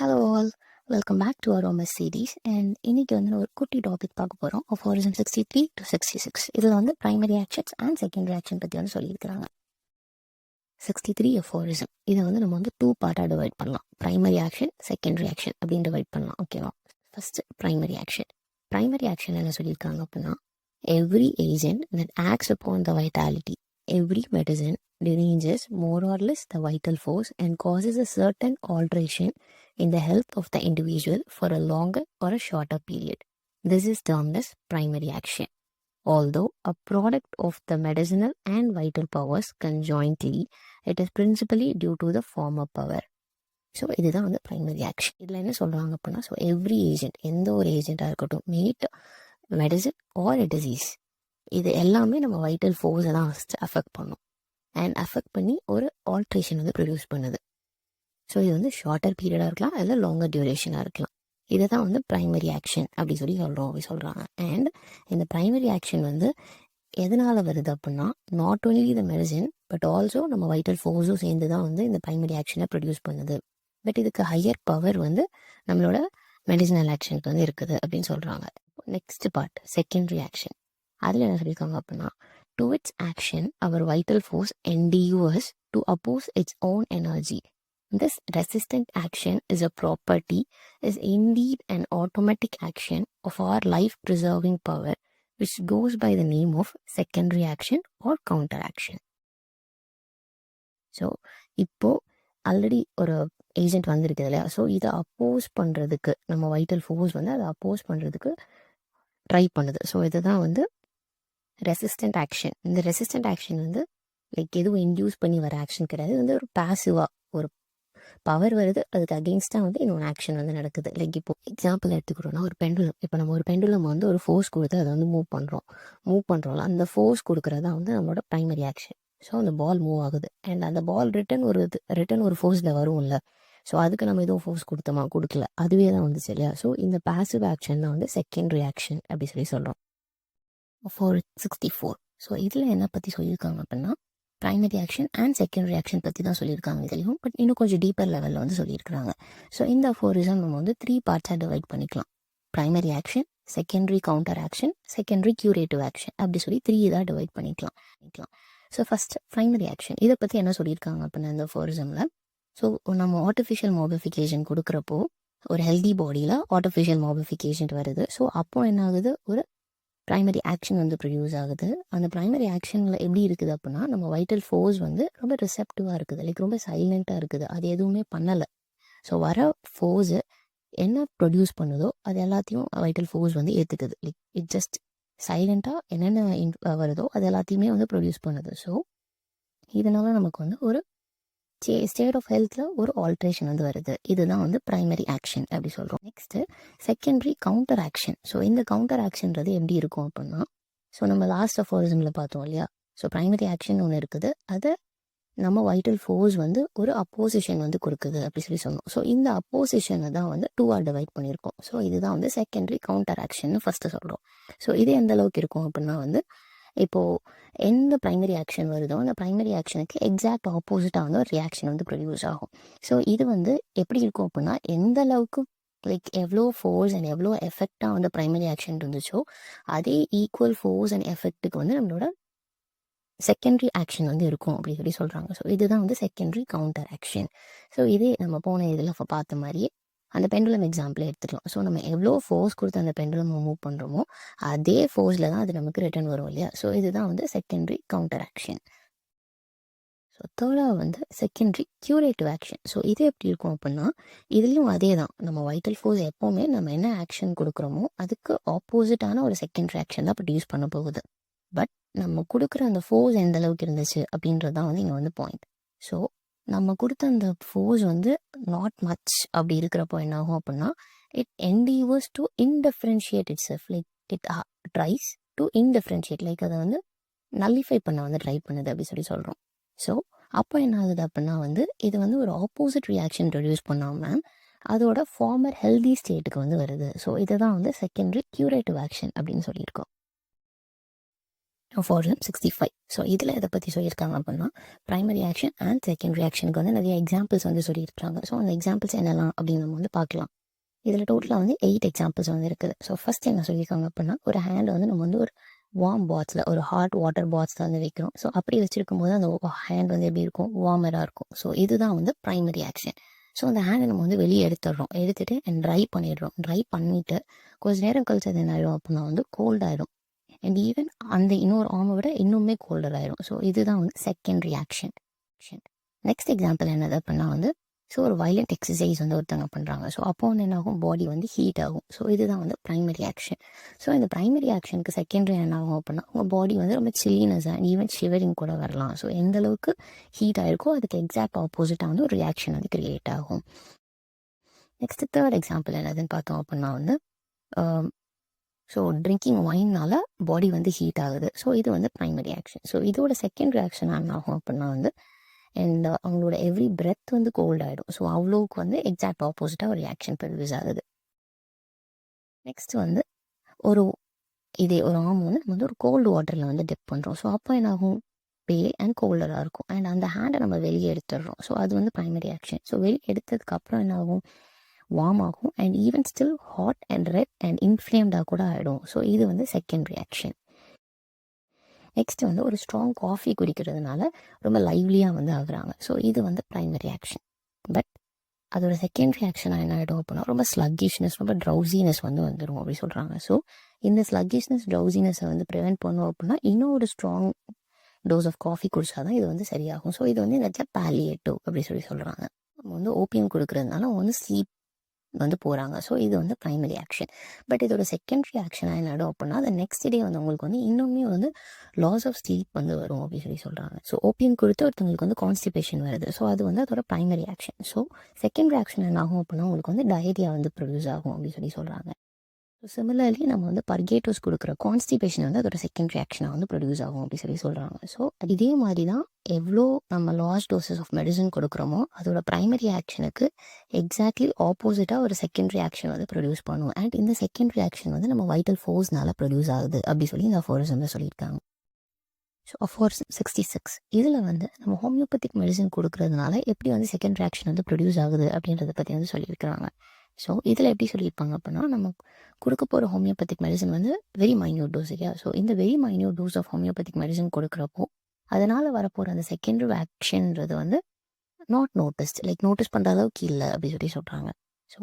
Hello all, welcome back to aroma series. And இன்னைக்கு வந்து ஒரு குட்டி டாபிக் பார்க்க போகிறோம். அஃபாரிசம் 63 to 66. இதில் வந்து primary actions and secondary action பற்றி வந்து சொல்லியிருக்கிறாங்க. 63 அஃபாரிசம் இதை வந்து நம்ம வந்து 2 பார்ட்டாக டிவைட் பண்ணலாம். ப்ரைமரி ஆக்ஷன், செகண்டரி ஆக்ஷன் அப்படின்னு டிவைட் பண்ணலாம். ஓகேவா? First primary action. Primary action என்ன சொல்லியிருக்காங்க அப்படின்னா, every agent that acts upon the vitality, every medicine deranges more or less the vital force and causes a certain alteration in the health of the individual for a longer or a shorter period. This is termed as primary action. Although a product of the medicinal and vital powers conjointly, it is principally due to the former power. So இதுதான் வந்து primary action. இதில் என்ன சொல்கிறாங்க அப்படின்னா, so every agent, எந்த ஒரு ஏஜென்ட்டாக இருக்கட்டும், meet medicine R disease, இது எல்லாமே நம்ம வைட்டல் ஃபோர்ஸை தான் ஃபஸ்ட்டு அஃபெக்ட் பண்ணும் அண்ட் அஃபெக்ட் பண்ணி ஒரு ஆல்ட்ரேஷன் வந்து ப்ரொடியூஸ் பண்ணுது. ஸோ இது வந்து ஷார்ட்டர் பீரியடாக இருக்கலாம், இல்லை லாங்கர் டியூரேஷனாக இருக்கலாம். இதை தான் வந்து ப்ரைமரி ஆக்ஷன் அப்படி சொல்கிறாங்க. அண்ட் இந்த ப்ரைமரி ஆக்ஷன் வந்து எதனால் வருது அப்படின்னா, not only the medicine but also நம்ம வைட்டல் ஃபோர்ஸும் சேர்ந்து தான் வந்து இந்த ப்ரைமரி ஆக்ஷனை ப்ரொடியூஸ் பண்ணுது. பட் இதுக்கு ஹையர் பவர் வந்து நம்மளோட மெடிசினல் ஆக்ஷனுக்கு வந்து இருக்குது அப்படின்னு சொல்கிறாங்க. Next part secondary action. அதில் என்ன சொல்லியிருக்காங்க அப்படின்னா, to its action our vital force endures to oppose its own energy. This resistant action is a property, is indeed an automatic action of our life-preserving power, which goes by the name of secondary action or counteraction. So இப்போ already ஒரு agent வந்திருக்குது இல்லையா, so இதை அப்போஸ் பண்ணுறதுக்கு நம்ம vital force வந்து அதை அப்போஸ் பண்ணுறதுக்கு ட்ரை பண்ணுது. ஸோ இதுதான் வந்து ரெசிஸ்டன்ட் ஆக்ஷன். இந்த ரெசிஸ்டன்ட் ஆக்ஷன் வந்து லைக் எதுவும் இன்டியூஸ் பண்ணி வர ஆக்ஷன் கிடையாது. இது வந்து ஒரு பாசிவாக ஒரு பவர் வருது, அதுக்கு அகெயின்ஸ்டாக வந்து இன்னொரு ஆக்ஷன் வந்து நடக்குது. லைக் இப்போ எக்ஸாம்பிள் எடுத்துக்கிறோன்னா, ஒரு பெண்டுலம். இப்போ நம்ம ஒரு பெண்டுலம் வந்து ஒரு ஃபோர்ஸ் கொடுத்து அதை வந்து மூவ் பண்ணுறோம்ல, அந்த ஃபோர்ஸ் கொடுக்குறது தான் வந்து நம்மளோட ப்ரைமரி ஆக்ஷன். ஸோ அந்த பால் மூவ் ஆகுது அண்ட் அந்த பால் ரிட்டன் ஒரு ஃபோர்ஸில் வரும்ல. ஸோ அதுக்கு நம்ம எதுவும் ஃபோர்ஸ் கொடுக்கல, அதுவே தான் வந்துச்சு இல்லையா. ஸோ இந்த பாசிவ் ஆக்ஷன் தான் வந்து செகண்டரி ஆக்ஷன் அப்படி சொல்கிறோம். 64. ஸோ இதில் என்ன பற்றி சொல்லியிருக்காங்க அப்படின்னா, primary action and secondary action பற்றி தான் சொல்லியிருக்காங்க இதுலையும். பட் இன்னும் கொஞ்சம் டீப்பர் லெவலில் வந்து சொல்லியிருக்காங்க. ஸோ இந்த அஃபாரிசம் நம்ம வந்து 3 பார்ட்ஸாக டிவைட் பண்ணிக்கலாம். Primary action, secondary counter action, secondary curative action அப்படி சொல்லி 3 இதாக டிவைட் பண்ணிக்கலாம். So first primary action. இதை பற்றி என்ன சொல்லியிருக்காங்க அப்படின்னா இந்த அஃபாரிசமில், ஸோ நம்ம ஆர்டிஃபிஷியல் மாடிஃபிகேஷன் கொடுக்குறப்போ ஒரு ஹெல்தி பாடியில் ஆர்டிஃபிஷியல் மாடிஃபிகேஷன் வருது. ஸோ அப்போ என்ன ஆகுது, ஒரு ப்ரைமரி ஆக்ஷன் வந்து ப்ரொடியூஸ் ஆகுது. அந்த ப்ரைமரி ஆக்ஷனில் எப்படி இருக்குது அப்படின்னா, நம்ம வைட்டல் ஃபோர்ஸ் வந்து ரொம்ப ரிசெப்டிவாக இருக்குது, லைக் ரொம்ப சைலண்ட்டாக இருக்குது, அது எதுவுமே பண்ணலை. ஸோ வர ஃபோர்ஸு என்ன ப்ரொடியூஸ் பண்ணுதோ அது எல்லாத்தையும் வைட்டல் ஃபோர்ஸ் வந்து ஏற்றுக்குது. லைக் இட் ஜஸ்ட் சைலண்ட்டாக என்னென்ன வருதோ அது எல்லாத்தையுமே வந்து ப்ரொடியூஸ் பண்ணுது. ஸோ இதனால் நமக்கு வந்து ஒரு ஸ்டேட் ஆஃப் ஹெல்த்தில் ஒரு ஆல்ட்ரேஷன் வந்து வருது. இதுதான் வந்து ப்ரைமரி ஆக்ஷன் அப்படி சொல்கிறோம். Next secondary counter action. So இந்த கவுண்டர் ஆக்ஷன்றது எப்படி இருக்கும் அப்படின்னா, ஸோ நம்ம லாஸ்ட் அஃபாரிசமில் பார்த்தோம் இல்லையா, ஸோ ப்ரைமரி ஆக்ஷன் ஒன்று இருக்குது, அதை நம்ம வைட்டல் ஃபோர்ஸ் வந்து ஒரு அப்போசிஷன் வந்து கொடுக்குது அப்படி சொன்னோம். ஸோ இந்த அப்போசிஷனை தான் வந்து 2ஆக டிவைட் பண்ணியிருக்கோம். ஸோ இதுதான் வந்து செகண்டரி கவுண்டர் ஆக்ஷன் ஃபஸ்ட்டு சொல்கிறோம். ஸோ இது எந்த அளவுக்கு இருக்கும் அப்படின்னா வந்து, இப்போது எந்த ப்ரைமரி ஆக்ஷன் வருதோ அந்த ப்ரைமரி ஆக்ஷனுக்கு எக்ஸாக்ட் ஆப்போசிட்டாக வந்து ஒரு ரியாக்ஷன் வந்து ப்ரொடியூஸ் ஆகும். ஸோ இது வந்து எப்படி இருக்கும் அப்படின்னா, எந்த அளவுக்கு லைக் எவ்வளோ ஃபோர்ஸ் அண்ட் எவ்வளோ எஃபெக்டாக வந்து ப்ரைமரி ஆக்ஷன் இருந்துச்சோ அதே ஈக்குவல் ஃபோர்ஸ் அண்ட் எஃபெக்ட்டுக்கு வந்து நம்மளோட செகண்டரி ஆக்ஷன் வந்து இருக்கும் அப்படி சொல்கிறாங்க. ஸோ இதுதான் வந்து செகண்டரி கவுண்டர் ஆக்ஷன். ஸோ இதே நம்ம போன இதில் பார்த்த மாதிரியே அந்த பெண்டுலம் எக்ஸாம்பிளே எடுத்துக்கலாம். ஸோ நம்ம எவ்வளோ ஃபோர்ஸ் கொடுத்து அந்த பெண்டுலம் மூவ் பண்ணுறோமோ அதே ஃபோர்ஸில் தான் அது நமக்கு ரிட்டர்ன் வரும் இல்லையா. ஸோ இதுதான் வந்து செகண்டரி கவுண்டர் ஆக்ஷன். ஸோ தேர்டாக வந்து செகண்டரி கியூரேட்டிவ் ஆக்ஷன். ஸோ இது எப்படி இருக்கும் அப்படின்னா, இதுலேயும் அதே தான், நம்ம வைட்டல் ஃபோர்ஸ் எப்போவுமே நம்ம என்ன ஆக்ஷன் கொடுக்குறோமோ அதுக்கு ஆப்போசிட்டான ஒரு செகண்டரி ஆக்ஷன் தான் ப்ரொடியூஸ் பண்ண போகுது. பட் நம்ம கொடுக்குற அந்த ஃபோர்ஸ் எந்த அளவுக்கு இருந்துச்சு அப்படின்றது தான் வந்து இங்கே வந்து பாயிண்ட். ஸோ நம்ம கொடுத்த அந்த ஃபோர்ஸ் வந்து நாட் மச் அப்படி இருக்கிறப்போ என்ன ஆகும் அப்படின்னா, it endeavours to indifferentiate itself, like it tries to indifferentiate, like அதை வந்து நல்லிஃபை பண்ண வந்து ட்ரை பண்ணுது அப்படி சொல்கிறோம். ஸோ அப்போ என்ன ஆகுது அப்படின்னா வந்து, இது வந்து ஒரு ஆப்போசிட் ரியாக்ஷன் ப்ரொடியூஸ் பண்ணாமல் அதோட ஃபார்மர் ஹெல்தி ஸ்டேட்டுக்கு வந்து வருது. ஸோ இதை தான் வந்து செகண்டரி கியூரேட்டிவ் ஆக்ஷன் அப்படின்னு சொல்லியிருக்கோம். ஃபார் 65. ஸோ இதில் எதை பற்றி சொல்லியிருக்காங்க அப்படின்னா ப்ரைமரி ஆக்ஷன் அண்ட் செகண்டரி ஆக்ஷனுக்கு வந்து நிறைய எக்ஸாம்பிள்ஸ் வந்து சொல்லியிருக்காங்க. ஸோ அந்த எக்ஸாம்பிள்ஸ் என்னெல்லாம் அப்படின்னு நம்ம வந்து பார்க்கலாம். இதில் டோட்டலாக வந்து 8 எக்ஸாம்பிள்ஸ் வந்து இருக்குது. ஸோ ஃபஸ்ட் என்ன சொல்லியிருக்காங்க அப்படின்னா ஒரு ஹேண்டை வந்து நம்ம வந்து ஒரு வார்ம் பாத்ஸில் ஒரு ஹாட் வாட்டர் பாத்ஸில் வந்து வைக்கிறோம். ஸோ அப்படி வச்சிருக்கும் போது அந்த ஹேண்ட் வந்து எப்படி இருக்கும், வார்மராக இருக்கும். ஸோ இதுதான் வந்து ப்ரைமரி ஆக்ஷன். ஸோ அந்த ஹேண்டை நம்ம வந்து வெளியே எடுத்துட்டு அண்ட் ட்ரை பண்ணிடுறோம். ட்ரை பண்ணிவிட்டு கொஞ்சம் நேரம் கழிச்சு அது என்ன ஆயிடும் அப்படின்னா வந்து கோல்ட் ஆயிடும். அண்ட் ஈவன் அந்த இன்னொரு ஆர்மை விட இன்னுமே கோல்டர் ஆயிடும். ஸோ இதுதான் வந்து செகண்டரி ஆக்ஷன். நெக்ஸ்ட் எக்ஸாம்பிள் என்னது அப்படின்னா வந்து ஸோ ஒரு வைலண்ட் எக்ஸசைஸ் வந்து ஒருத்தவங்க பண்ணுறாங்க. ஸோ அப்போ வந்து என்ன ஆகும், பாடி வந்து ஹீட் ஆகும். ஸோ இதுதான் வந்து ப்ரைமரி ஆக்ஷன். ஸோ இந்த ப்ரைமரி ஆக்ஷனுக்கு செகண்டரி என்ன ஆகும் அப்படின்னா உங்கள் பாடி வந்து ரொம்ப சில்லினஸ் அண்ட் ஈவன் ஷிவரிங் கூட வரலாம். ஸோ எந்த அளவுக்கு ஹீட் ஆகிருக்கோ அதுக்கு எக்ஸாக்ட் ஆப்போசிட்டாக வந்து ஒரு ரியாக்ஷன் வந்து கிரியேட் ஆகும். நெக்ஸ்ட் தேர்ட் எக்ஸாம்பிள் என்னதுன்னு பார்த்தோம் அப்படின்னா வந்து ஸோ ட்ரிங்கிங் ஒயின்னால பாடி வந்து ஹீட் ஆகுது. ஸோ இது வந்து ப்ரைமரி ஆக்ஷன். ஸோ இதோட செகண்டரி ஆக்ஷன் என்ன ஆகும் அப்படின்னா வந்து அண்ட் அவங்களோட எவ்ரி பிரெத் வந்து கோல்ட் ஆகிடும். ஸோ அவ்வளோவுக்கு வந்து எக்ஸாக்ட் ஆப்போசிட்டாக ஒரு ரியாக்ஷன் ப்ரொடியூஸ் ஆகுது. நெக்ஸ்ட் வந்து ஒரு ஆர்ம் வந்து நம்ம வந்து ஒரு கோல்டு வாட்டரில் வந்து டிப் பண்ணுறோம். ஸோ அப்போ என்ன ஆகும், பேல் அண்ட் கோல்டராக இருக்கும். அண்ட் அந்த ஹேண்டை நம்ம வெளியே எடுத்துடுறோம். ஸோ அது வந்து ப்ரைமரி ஆக்ஷன். ஸோ வெளியே எடுத்ததுக்கப்புறம் என்ன ஆகும், வார்ம் ஆகும் and even still hot and red and இன்ஃப்ளேம்டாக கூட ஆகிடும். ஸோ இது வந்து செகண்டரி ஆக்ஷன். நெக்ஸ்ட் வந்து ஒரு ஸ்ட்ராங் காஃபி குடிக்கிறதுனால ரொம்ப லைவ்லியாக வந்து ஆகுறாங்க. ஸோ இது வந்து ப்ரைமரி ஆக்ஷன். பட் அதோட செகண்டரி ஆக்ஷனாக என்ன ஆகிடும் அப்படின்னா ரொம்ப ஸ்லக்கிஷ்னஸ், ரொம்ப ட்ரௌசினஸ் வந்து வந்துடும் அப்படி சொல்கிறாங்க. ஸோ இந்த ஸ்லக்கிஷ்னஸ் ட்ரௌசினஸை வந்து ப்ரிவென்ட் பண்ணோம் அப்படின்னா இன்னும் ஒரு ஸ்ட்ராங் டோஸ் ஆஃப் காஃபி குடிச்சாதான் இது வந்து சரியாகும். ஸோ இது வந்து இந்த இடத்துல பாலியேட்டிவ் அப்படி சொல்கிறாங்க. நம்ம வந்து ஓபியம் கொடுக்கறதுனால அவங்க வந்து ஸ்லீப் வந்து போகிறாங்க. ஸோ இது வந்து ப்ரைமரி ஆக்ஷன். பட் இதோட செகண்டரி ஆக்ஷனாக என்ன ஆகிடும் அப்படின்னா அந்த நெக்ஸ்ட் டே வந்து அவங்களுக்கு வந்து இன்னுமே வந்து லாஸ் ஆஃப் ஸ்லீப் வந்து வரும் அப்படின்னு சொல்கிறாங்க. ஸோ ஓபியம் கொடுத்து ஒருத்தவங்களுக்கு வந்து கான்ஸ்டிபேஷன் வருது. ஸோ அது வந்து அதோட primary action. So secondary action என்ன ஆகும் அப்படின்னா உங்களுக்கு வந்து டயரியா வந்து ப்ரொடியூஸ் ஆகும் அப்படின்னு சொல்கிறாங்க. ஸோ சிமிலர்லி நம்ம வந்து பர்கேட்டோஸ் கொடுக்குற கான்ஸ்டிபேஷன் வந்து அதோட செகண்டரி ஆக்ஷனாக வந்து ப்ரொடியூஸ் ஆகும் அப்படின்னு சொல்கிறாங்க. ஸோ இதே மாதிரி தான் எவ்வளோ நம்ம லார்ஜ் டோசஸ் ஆஃப் மெடிசன் கொடுக்குறோமோ அதோட ப்ரைமரி ஆக்ஷனுக்கு எக்ஸாக்ட்லி ஆப்போசிட்டாக ஒரு செகண்டரி ஆக்ஷன் வந்து ப்ரொடியூஸ் பண்ணுவோம். அண்ட் இந்த செகண்டரி ஆக்ஷன் வந்து நம்ம வைட்டல் ஃபோர்ஸ்னால ப்ரொடியூஸ் ஆகுது அப்படி சொல்லி இந்த அஃபோரிசமில் சொல்லியிருக்காங்க. ஸோ அஃபோரிசம் 66 இதில் வந்து நம்ம ஹோமியோபதிக் மெடிசன் கொடுக்கறதுனால எப்படி வந்து செகண்டரி ஆக்ஷன் வந்து ப்ரொடியூஸ் ஆகுது அப்படின்றத பற்றி வந்து சொல்லியிருக்கிறாங்க. ஸோ இதில் எப்படி சொல்லியிருப்பாங்க அப்படின்னா நம்ம கொடுக்க போகிற ஹோமியோபதிக் மெடிசன் வந்து வெரி மைன்யூட் டோஸ் இல்லையா. ஸோ இந்த very minute dose of homeopathic medicine கொடுக்குறப்போ அதனால் வரப்போகிற அந்த செகண்டரி ஆக்ஷன்றது வந்து நாட் நோட்டிஸ்ட், லைக் நோட்டீஸ் பண்ணுற அளவுக்கு இல்லை அப்படி சொல்கிறாங்க. ஸோ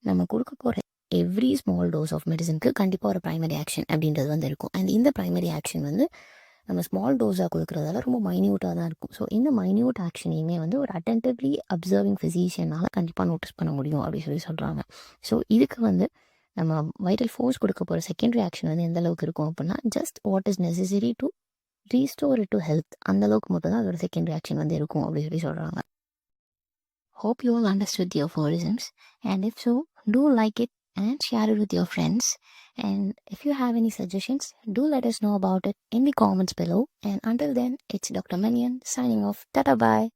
நம்ம கொடுக்க போகிற எவ்ரி ஸ்மால் டோஸ் ஆஃப் மெடிசனுக்கு கண்டிப்பாக ஒரு ப்ரைமரி ஆக்ஷன் அப்படின்றது வந்து இருக்கும். அண்ட் இந்த ப்ரைமரி ஆக்ஷன் வந்து நம்ம ஸ்மால் டோஸாக கொடுக்குறதால ரொம்ப மைன்யூட்டாக தான் இருக்கும். ஸோ இந்த மைன்யூட் ஆக்ஷனையுமே வந்து ஒரு அட்டென்டிவ்லி அப்சர்விங் ஃபிசிஷியனால் கண்டிப்பாக நோட்டீஸ் பண்ண முடியும் அப்படின்னு சொல்கிறாங்க. ஸோ இதுக்கு வந்து நம்ம வைட்டல் ஃபோர்ஸ் கொடுக்க போகிற செகண்டரி ஆக்ஷன் வந்து எந்த அளவுக்கு இருக்கும் அப்படின்னா just what is necessary to restore it to health, அந்த அளவுக்கு மட்டும் தான் அதோட செகண்டரி ஆக்ஷன் வந்து இருக்கும் அப்படின்னு சொல்கிறாங்க. Hope you all understood the aphorisms, and if so, do like it and share it with your friends. And if you have any suggestions, do let us know about it in the comments below. And until then, it's Dr. Manian signing off. Tata bye.